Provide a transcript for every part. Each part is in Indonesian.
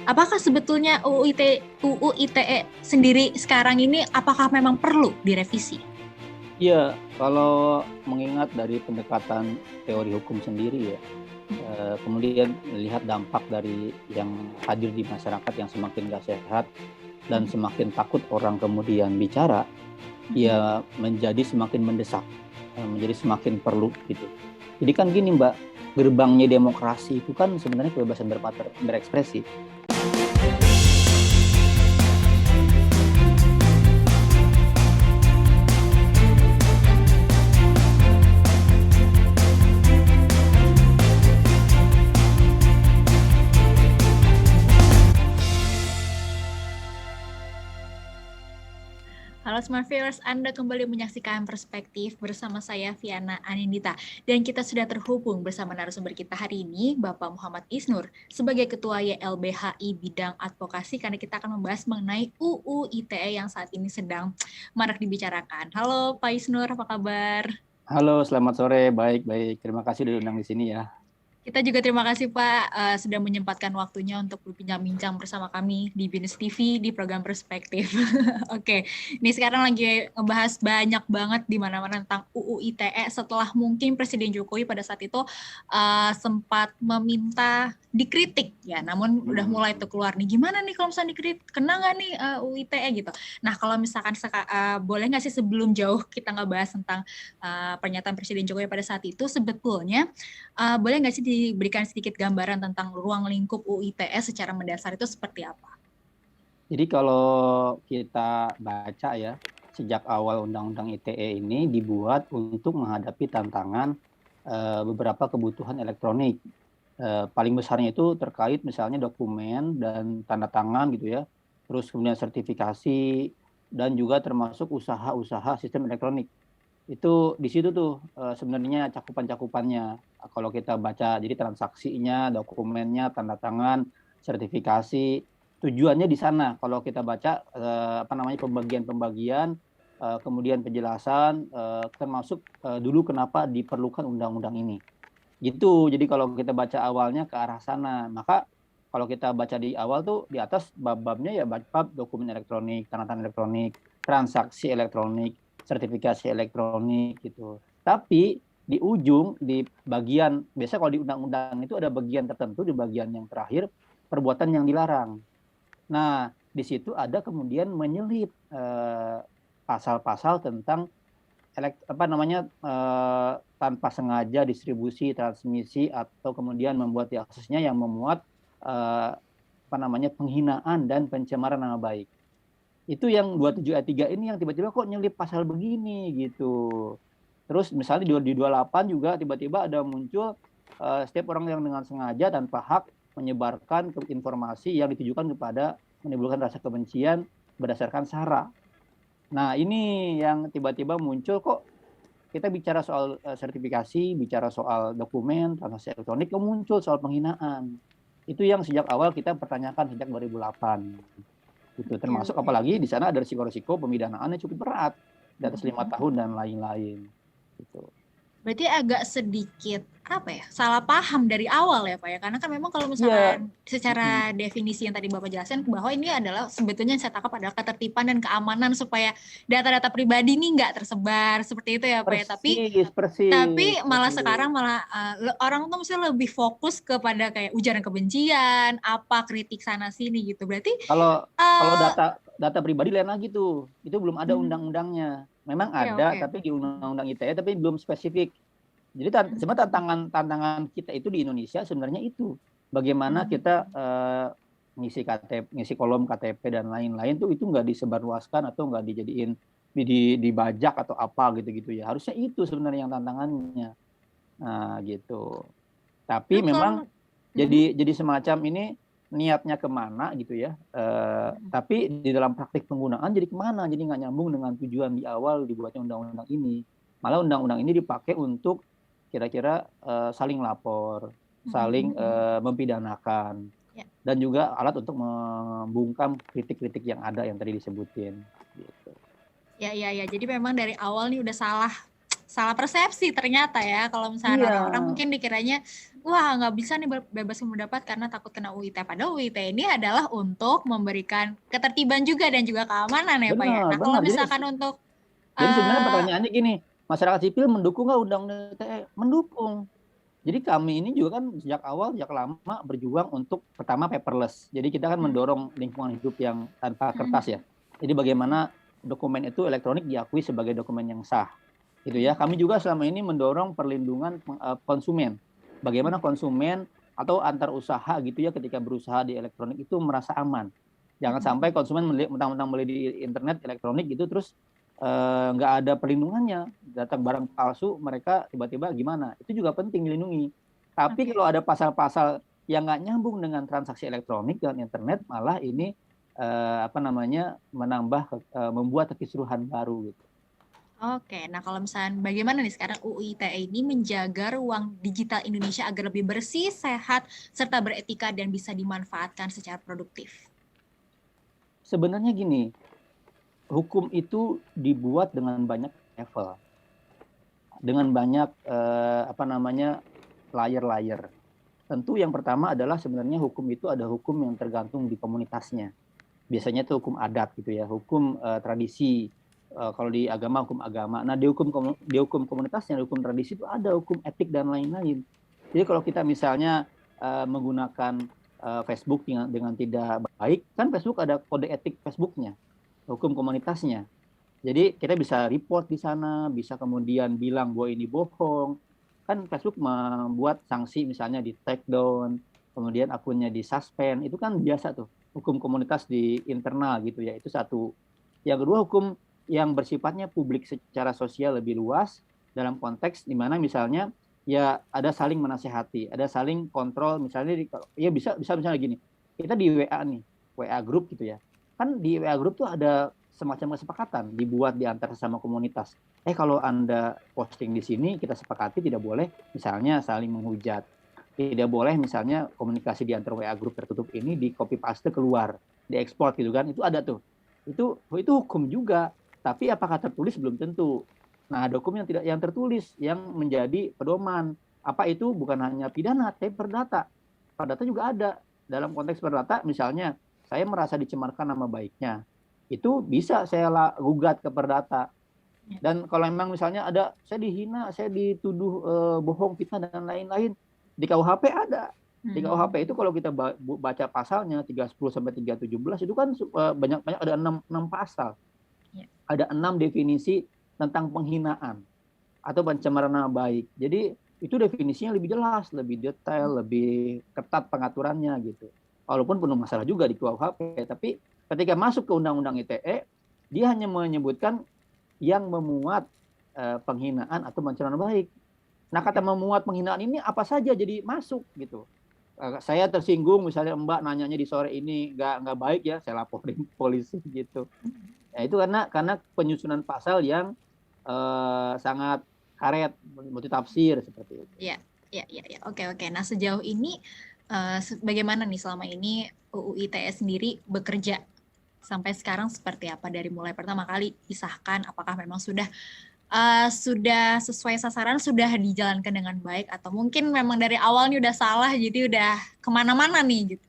Apakah sebetulnya UU ITE sendiri sekarang ini apakah memang perlu direvisi? Iya, kalau mengingat dari pendekatan teori hukum sendiri ya, kemudian melihat dampak dari yang hadir di masyarakat yang semakin gak sehat dan semakin takut orang kemudian bicara, ya menjadi semakin mendesak, menjadi semakin perlu gitu. Jadi kan gini Mbak, gerbangnya demokrasi itu kan sebenarnya kebebasan berekspresi. Halo Smart Viewers, Anda kembali menyaksikan Perspektif bersama saya Viana Anindita. Dan kita sudah terhubung bersama narasumber kita hari ini, Bapak Muhammad Isnur, sebagai Ketua YLBHI Bidang Advokasi, karena kita akan membahas mengenai UU ITE yang saat ini sedang marak dibicarakan. Halo Pak Isnur, apa kabar? Halo, selamat sore. Baik-baik. Terima kasih sudah diundang di sini ya. Kita juga terima kasih Pak sudah menyempatkan waktunya untuk berbincang-bincang bersama kami di BINUS TV di program Perspektif. Oke, ini sekarang lagi ngebahas banyak banget di mana-mana tentang UU ITE setelah mungkin Presiden Jokowi pada saat itu sempat meminta dikritik ya, namun udah mulai tuh keluar nih gimana nih kalau misalnya dikritik, kena nggak nih UU ITE gitu. Nah kalau misalkan boleh nggak sih sebelum jauh kita ngebahas tentang pernyataan Presiden Jokowi pada saat itu, sebetulnya boleh nggak sih diberikan sedikit gambaran tentang ruang lingkup UU ITE secara mendasar itu seperti apa? Jadi kalau kita baca ya, sejak awal Undang-Undang ITE ini dibuat untuk menghadapi tantangan beberapa kebutuhan elektronik. Paling besarnya itu terkait misalnya dokumen dan tanda tangan gitu ya, terus kemudian sertifikasi dan juga termasuk usaha-usaha sistem elektronik. Itu di situ tuh sebenarnya cakupan-cakupannya. Kalau kita baca jadi transaksinya, dokumennya, tanda tangan, sertifikasi, tujuannya di sana. Kalau kita baca pembagian-pembagian, kemudian penjelasan, termasuk dulu kenapa diperlukan undang-undang ini. Gitu. Jadi kalau kita baca awalnya ke arah sana, maka kalau kita baca di awal tuh di atas bab-babnya ya bab dokumen elektronik, tanda tangan elektronik, transaksi elektronik, sertifikasi elektronik gitu. Tapi di ujung, di bagian, biasanya kalau di undang-undang itu ada bagian tertentu, di bagian yang terakhir, perbuatan yang dilarang. Nah, di situ ada kemudian menyelip pasal-pasal tentang tanpa sengaja distribusi, transmisi, atau kemudian membuat aksesnya yang memuat penghinaan dan pencemaran nama baik. Itu yang 27 ayat 3 ini yang tiba-tiba kok nyelip pasal begini gitu. Terus misalnya di 28 juga tiba-tiba ada muncul setiap orang yang dengan sengaja tanpa hak menyebarkan informasi yang ditujukan kepada menimbulkan rasa kebencian berdasarkan sara. Nah ini yang tiba-tiba muncul kok kita bicara soal sertifikasi, bicara soal dokumen, transaksi elektronik, kok muncul soal penghinaan. Itu yang sejak awal kita pertanyakan sejak 2008. Gitu. Termasuk apalagi di sana ada risiko-risiko pemidanaannya cukup berat, di atas 5 tahun dan lain-lain. Gitu. Berarti agak sedikit salah paham dari awal ya Pak ya, karena kan memang kalau misalkan secara definisi yang tadi Bapak jelaskan bahwa ini adalah sebetulnya yang saya tangkap adalah ketertiban dan keamanan supaya data-data pribadi ini nggak tersebar seperti itu ya Pak ya. Tapi malah sekarang orang tuh mesti lebih fokus kepada kayak ujaran kebencian, apa kritik sana sini gitu. Berarti kalau data pribadi lain lagi tuh, itu belum ada undang-undangnya. Memang ada, tapi di undang-undang ITE tapi belum spesifik. Jadi sebenarnya tantangan kita itu di Indonesia sebenarnya itu bagaimana kita ngisi KTP, ngisi kolom KTP dan lain-lain tuh itu nggak disebarluaskan atau nggak dijadiin dibajak atau apa gitu-gitu ya. Harusnya itu sebenarnya yang tantangannya. Nah gitu. Tapi memang jadi semacam ini niatnya kemana gitu ya, tapi di dalam praktik penggunaan jadi kemana, jadi nggak nyambung dengan tujuan di awal dibuatnya undang-undang ini. Malah undang-undang ini dipakai untuk kira-kira saling lapor, saling mempidanakan, dan juga alat untuk membungkam kritik-kritik yang ada yang tadi disebutin. Gitu. Ya, jadi memang dari awal nih udah salah persepsi ternyata ya, kalau misalnya orang-orang mungkin dikiranya wah nggak bisa nih bebas mendapat karena takut kena UIT. Padahal UIT ini adalah untuk memberikan ketertiban juga dan juga keamanan ya Pak ya. Benar, Nah kalau benar. misalkan untuk Jadi sebenarnya uh, pertanyaannya gini, masyarakat sipil mendukung nggak undang-undang ITE? Mendukung. Jadi kami ini juga kan sejak awal, sejak lama berjuang untuk pertama paperless. Jadi kita kan mendorong lingkungan hidup yang tanpa kertas ya. Jadi bagaimana dokumen itu elektronik diakui sebagai dokumen yang sah. Gitu ya. Kami juga selama ini mendorong perlindungan konsumen. Bagaimana konsumen atau antar usaha gitu ya ketika berusaha di elektronik itu merasa aman. Jangan sampai konsumen mentang-mentang beli di internet elektronik gitu terus nggak ada perlindungannya, datang barang palsu, mereka tiba-tiba gimana? Itu juga penting dilindungi. Tapi kalau ada pasal-pasal yang nggak nyambung dengan transaksi elektronik dan internet, malah ini membuat kekisruhan baru gitu. Oke, nah kalau misalnya bagaimana nih sekarang UU ITE ini menjaga ruang digital Indonesia agar lebih bersih, sehat, serta beretika dan bisa dimanfaatkan secara produktif? Sebenarnya gini, hukum itu dibuat dengan banyak level, dengan banyak layer-layer. Tentu yang pertama adalah sebenarnya hukum itu ada hukum yang tergantung di komunitasnya. Biasanya itu hukum adat gitu ya, hukum tradisi. Kalau di agama hukum agama. Nah di hukum komunitasnya, hukum tradisi itu ada hukum etik dan lain-lain. Jadi kalau kita misalnya menggunakan Facebook dengan tidak baik, kan Facebook ada kode etik Facebooknya, hukum komunitasnya. Jadi kita bisa report di sana, bisa kemudian bilang bahwa ini bohong. Kan Facebook membuat sanksi misalnya di take down, kemudian akunnya di suspend. Itu kan biasa tuh, hukum komunitas di internal gitu ya. Itu satu. Yang kedua, hukum yang bersifatnya publik secara sosial lebih luas dalam konteks di mana misalnya ya ada saling menasehati, ada saling kontrol misalnya ya bisa misalnya gini. Kita di WA nih, WA group gitu ya. Kan di WA group tuh ada semacam kesepakatan dibuat di antara sesama komunitas. Kalau Anda posting di sini, kita sepakati tidak boleh misalnya saling menghujat. Tidak boleh misalnya komunikasi di antara WA grup tertutup ini di copy paste keluar, diekspor gitu kan. Itu ada tuh. Itu hukum juga, tapi apakah tertulis belum tentu. Nah, ada hukum yang tertulis yang menjadi pedoman. Apa itu bukan hanya pidana, tapi perdata. Perdata juga ada. Dalam konteks perdata misalnya saya merasa dicemarkan nama baiknya, itu bisa saya gugat ke perdata. Dan kalau memang misalnya ada saya dihina, saya dituduh bohong, fitnah dan lain-lain, di KUHP ada. Di KUHP itu kalau kita baca pasalnya 310 sampai 317 itu kan banyak ada 6 pasal. Ada 6 definisi tentang penghinaan atau pencemaran nama baik. Jadi itu definisinya lebih jelas, lebih detail, lebih ketat pengaturannya gitu. Walaupun penuh masalah juga di KUHP, tapi ketika masuk ke Undang-Undang ITE, dia hanya menyebutkan yang memuat penghinaan atau pencemaran nama baik. Nah, kata memuat penghinaan ini apa saja jadi masuk gitu. Saya tersinggung misalnya Mbak nanyanya di sore ini nggak baik ya, saya laporin polisi gitu. Ya, itu karena penyusunan pasal yang sangat karet, multitafsir seperti itu. Ya. Oke. Nah, sejauh ini bagaimana nih selama ini UU ITE sendiri bekerja sampai sekarang seperti apa dari mulai pertama kali disahkan? Apakah memang sudah sesuai sasaran, sudah dijalankan dengan baik, atau mungkin memang dari awalnya udah salah, jadi udah kemana-mana nih gitu?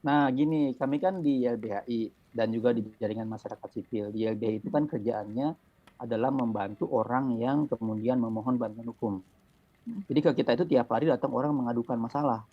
Nah, gini, kami kan di YLBHI dan juga di jaringan masyarakat sipil. Di YLBHI itu kan kerjaannya adalah membantu orang yang kemudian memohon bantuan hukum. Jadi ke kita itu tiap hari datang orang mengadukan masalah.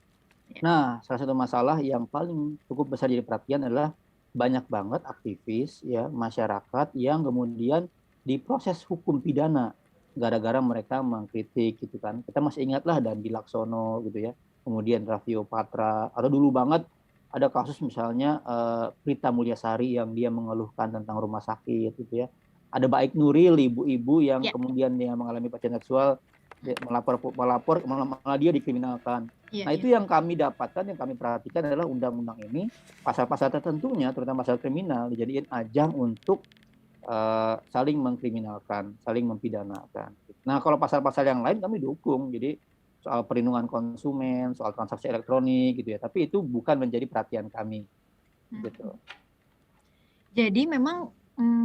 Nah, salah satu masalah yang paling cukup besar jadi perhatian adalah banyak banget aktivis ya masyarakat yang kemudian diproses hukum pidana gara-gara mereka mengkritik gitu kan. Kita masih ingatlah Dandi Laksono gitu ya. Kemudian Raffio Patra, atau dulu banget ada kasus misalnya Prita Mulyasari yang dia mengeluhkan tentang rumah sakit gitu ya. Ada Baik Nuril, ibu-ibu yang kemudian dia mengalami pelecehan seksual, melapor malah dia dikriminalkan. Nah, itu yang kami dapatkan, yang kami perhatikan adalah undang-undang ini pasal-pasal tertentunya, terutama pasal kriminal, dijadiin ajang untuk saling mengkriminalkan, saling mempidanakan. Nah, kalau pasal-pasal yang lain kami dukung. Jadi soal perlindungan konsumen, soal transaksi elektronik gitu ya. Tapi itu bukan menjadi perhatian kami. Gitu. Jadi memang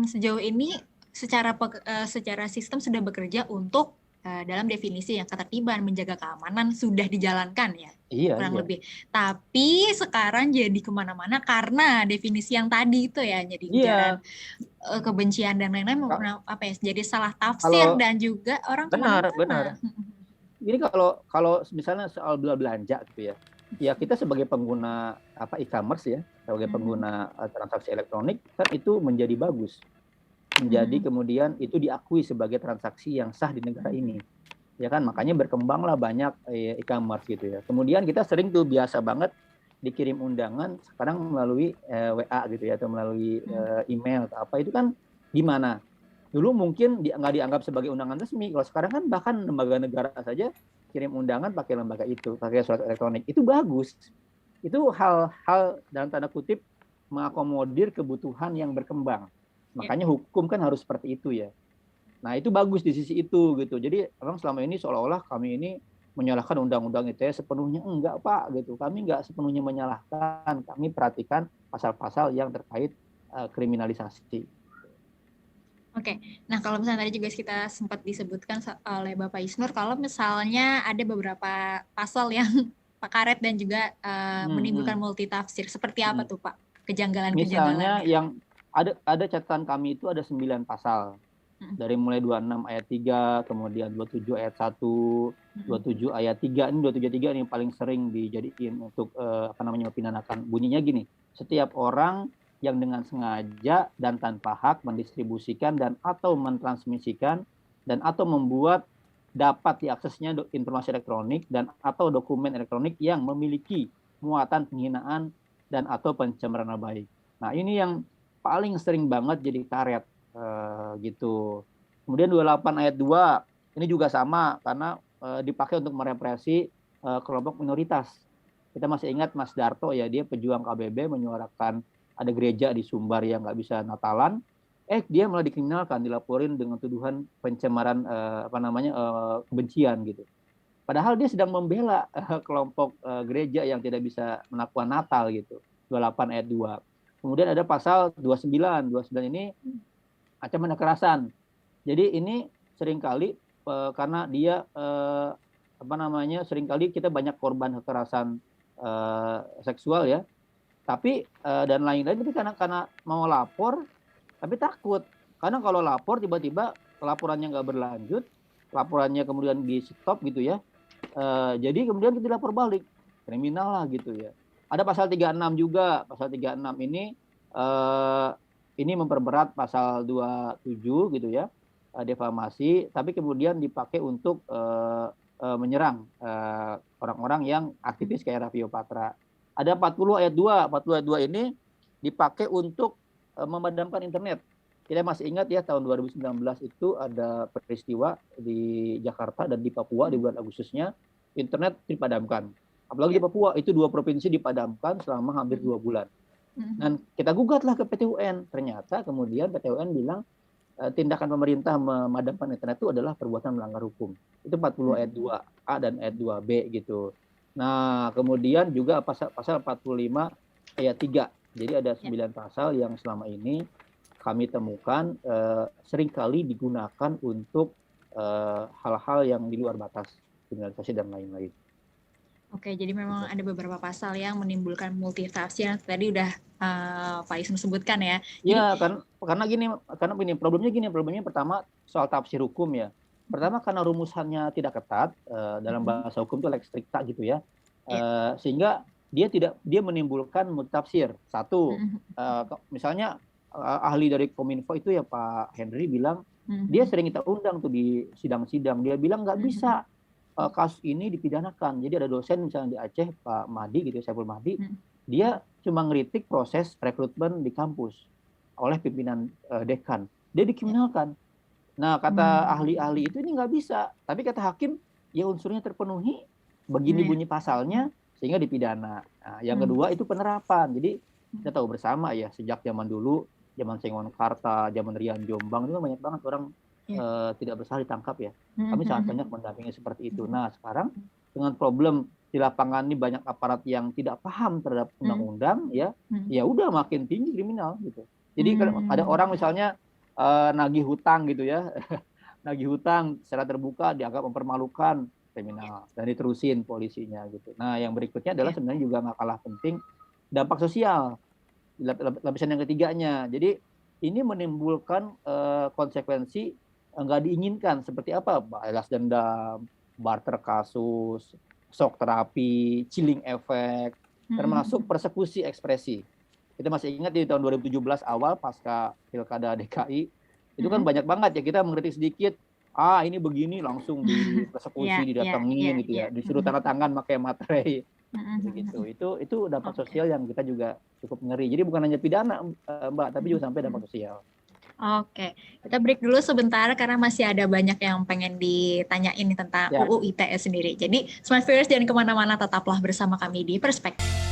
sejauh ini secara sistem sudah bekerja untuk dalam definisi yang ketertiban, menjaga keamanan sudah dijalankan ya, kurang lebih. Tapi sekarang jadi kemana-mana karena definisi yang tadi itu ya, jadi ujaran kebencian dan lain-lain, apa ya? Jadi salah tafsir dan juga orang kemana-mana. Benar. Ini kalau misalnya soal belanja gitu ya, ya kita sebagai pengguna e-commerce ya, sebagai pengguna transaksi elektronik kan itu menjadi bagus. Menjadi kemudian itu diakui sebagai transaksi yang sah di negara ini, ya kan, makanya berkembanglah banyak e-commerce gitu ya. Kemudian kita sering tuh biasa banget dikirim undangan sekarang melalui WA gitu ya, atau melalui email atau apa, itu kan gimana? Dulu mungkin nggak dianggap sebagai undangan resmi, kalau sekarang kan bahkan lembaga negara saja kirim undangan pakai lembaga itu, pakai surat elektronik, itu bagus. Itu hal-hal dalam tanda kutip mengakomodir kebutuhan yang berkembang. Makanya hukum kan harus seperti itu ya. Nah itu bagus di sisi itu gitu. Jadi memang selama ini seolah-olah kami ini menyalahkan undang-undang ITE sepenuhnya, enggak Pak gitu. Kami enggak sepenuhnya menyalahkan. Kami perhatikan pasal-pasal yang terkait kriminalisasi. Oke, nah kalau misalnya tadi juga kita sempat disebutkan oleh Bapak Isnur, kalau misalnya ada beberapa pasal yang Pak Karet dan juga menimbulkan multitafsir, seperti apa tuh Pak kejanggalan-kejanggalannya? Misalnya yang ada catatan kami itu ada 9 pasal. Dari mulai 26 ayat 3, kemudian 27 ayat 1, 27 ayat 3, ini 27 ayat 3 ini paling sering dijadiin untuk mempidanakan. Bunyinya gini, setiap orang yang dengan sengaja dan tanpa hak mendistribusikan dan atau mentransmisikan dan atau membuat dapat diaksesnya informasi elektronik dan atau dokumen elektronik yang memiliki muatan penghinaan dan atau pencemaran nama baik. Nah ini yang paling sering banget jadi karet gitu. Kemudian 28 ayat 2 ini juga sama karena dipakai untuk merepresi kelompok minoritas. Kita masih ingat Mas Darto ya, dia pejuang KBB menyuarakan ada gereja di Sumbar yang nggak bisa Natalan, dia malah dikriminalkan, dilaporin dengan tuduhan pencemaran kebencian gitu. Padahal dia sedang membela kelompok gereja yang tidak bisa melakukan Natal gitu. 28 ayat 2. Kemudian ada pasal 29 ini ancaman kekerasan. Jadi ini seringkali karena dia seringkali kita banyak korban kekerasan seksual ya. Tapi dan lain-lain, tapi karena mau lapor tapi takut. Karena kalau lapor tiba-tiba laporannya nggak berlanjut, laporannya kemudian di stop gitu ya. Jadi kemudian kita lapor balik, kriminal lah gitu ya. Ada pasal 36 juga. Pasal 36 ini memperberat pasal 27 gitu ya, defamasi, tapi kemudian dipakai untuk menyerang orang-orang yang aktivis kayak Raffio Patra. Ada 40 ayat 2. 40 ayat 2 ini dipakai untuk memadamkan internet. Kita masih ingat ya, tahun 2019 itu ada peristiwa di Jakarta dan di Papua di bulan Agustusnya, internet dipadamkan. Apalagi di Papua, itu 2 provinsi dipadamkan selama hampir 2 bulan. Dan kita gugatlah ke PT UN. Ternyata kemudian PT UN bilang tindakan pemerintah memadamkan internet itu adalah perbuatan melanggar hukum. Itu 40 ayat 2A dan ayat 2B gitu. Nah, kemudian juga pasal 45 ayat 3. Jadi ada 9 pasal yang selama ini kami temukan seringkali digunakan untuk hal-hal yang di luar batas kriminalisasi dan lain-lain. Oke, jadi memang ada beberapa pasal yang menimbulkan multitafsir. Tadi udah Pak Isnu sebutkan ya. Iya, karena problemnya pertama soal tafsir hukum ya. Pertama karena rumusannya tidak ketat, dalam bahasa hukum itu lex stricta gitu ya. Sehingga dia menimbulkan multitafsir. Satu, misalnya ahli dari Kominfo itu ya Pak Henry bilang, dia sering kita undang tuh di sidang-sidang, dia bilang nggak bisa kasus ini dipidanakan. Jadi ada dosen misalnya di Aceh, Pak Mahdi gitu, Saiful Mahdi, dia cuma ngeritik proses rekrutmen di kampus oleh pimpinan dekan. Dia dikriminalkan. Nah, kata ahli-ahli itu ini nggak bisa. Tapi kata hakim, ya unsurnya terpenuhi, begini bunyi pasalnya, sehingga dipidana. Nah, yang kedua itu penerapan. Jadi kita tahu bersama ya, sejak zaman dulu, zaman Sengon Karta, zaman Rian Jombang, itu banyak banget orang tidak bersalah ditangkap ya. Kami sangat banyak mendampingi seperti itu. Nah, sekarang dengan problem di lapangan ini banyak aparat yang tidak paham terhadap undang-undang ya udah makin tinggi kriminal gitu. Jadi kalau ada orang misalnya nagih hutang gitu ya, nagih hutang secara terbuka dianggap mempermalukan, kriminal, dan diterusin polisinya gitu. Nah, yang berikutnya adalah sebenarnya juga nggak kalah penting dampak sosial, lapisan yang ketiganya. Jadi ini menimbulkan konsekuensi nggak diinginkan seperti apa? Balas dendam, barter kasus, shock terapi, chilling effect, termasuk persekusi ekspresi. Kita masih ingat di tahun 2017 awal pasca pilkada DKI, itu kan banyak banget ya kita mengkritik sedikit, ini begini langsung dipersekusi, didatengin gitu ya, disuruh tanda tangan pakai materai. Gitu. Itu dampak sosial yang kita juga cukup ngeri. Jadi bukan hanya pidana, Mbak, tapi juga sampai dampak sosial. Oke, kita break dulu sebentar karena masih ada banyak yang pengen ditanyain tentang UU ITE sendiri. Jadi, Smart Viewers jangan kemana-mana, tetaplah bersama kami di Perspektif.